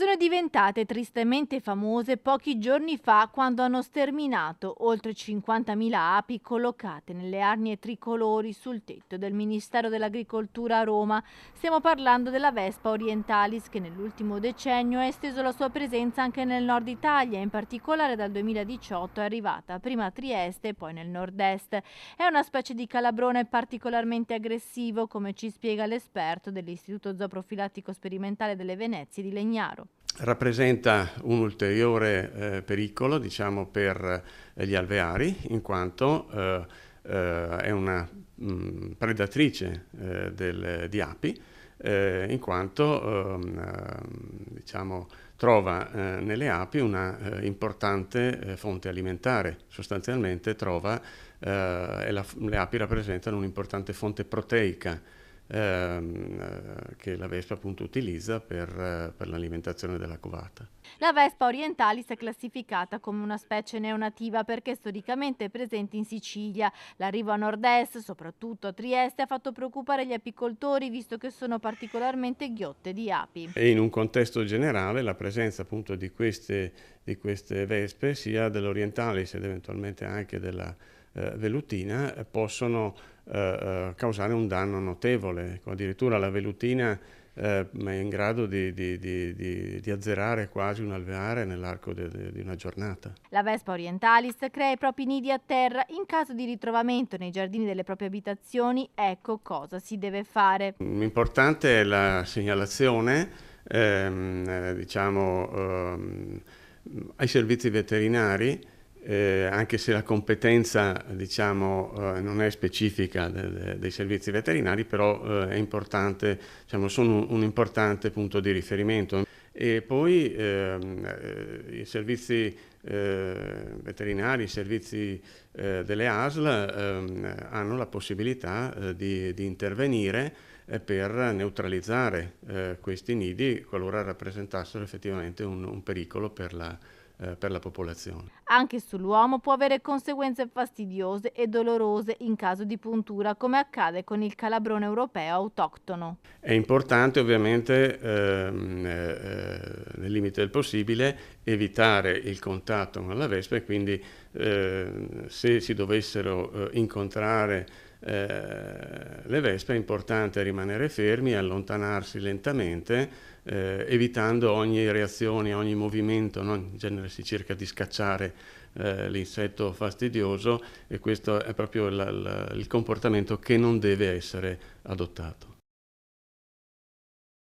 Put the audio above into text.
Sono diventate tristemente famose pochi giorni fa quando hanno sterminato oltre 50.000 api collocate nelle arnie tricolori sul tetto del Ministero dell'Agricoltura a Roma. Stiamo parlando della Vespa orientalis che nell'ultimo decennio ha esteso la sua presenza anche nel nord Italia, in particolare dal 2018 è arrivata prima a Trieste e poi nel nord-est. È una specie di calabrone particolarmente aggressivo, come ci spiega l'esperto dell'Istituto Zooprofilattico Sperimentale delle Venezie di Legnaro. Rappresenta un ulteriore pericolo, diciamo, per gli alveari, in quanto è una predatrice di api, in quanto diciamo, trova nelle api una importante fonte alimentare. Sostanzialmente le api rappresentano un'importante fonte proteica che la Vespa appunto utilizza per l'alimentazione della covata. La Vespa orientalis è classificata come una specie neonativa perché storicamente è presente in Sicilia. L'arrivo a nord-est, soprattutto a Trieste, ha fatto preoccupare gli apicoltori visto che sono particolarmente ghiotte di api. E in un contesto generale la presenza appunto di queste vespe, sia dell'orientalis ed eventualmente anche della velutina, possono causare un danno notevole. Addirittura la velutina è in grado di azzerare quasi un alveare nell'arco di una giornata. La Vespa orientalis crea i propri nidi a terra. In caso di ritrovamento nei giardini delle proprie abitazioni, ecco cosa si deve fare. Importante è la segnalazione ai servizi veterinari, anche se la competenza non è specifica dei servizi veterinari, però è importante, sono un importante punto di riferimento. E poi i servizi veterinari, i servizi delle ASL hanno la possibilità di intervenire per neutralizzare questi nidi qualora rappresentassero effettivamente un pericolo per la popolazione. Anche sull'uomo può avere conseguenze fastidiose e dolorose in caso di puntura, come accade con il calabrone europeo autoctono. È importante ovviamente, nel limite del possibile, evitare il contatto con la vespa e quindi se si dovessero incontrare le vespe è importante rimanere fermi e allontanarsi lentamente, evitando ogni reazione, ogni movimento, no? In genere si cerca di scacciare l'insetto fastidioso e questo è proprio il comportamento che non deve essere adottato.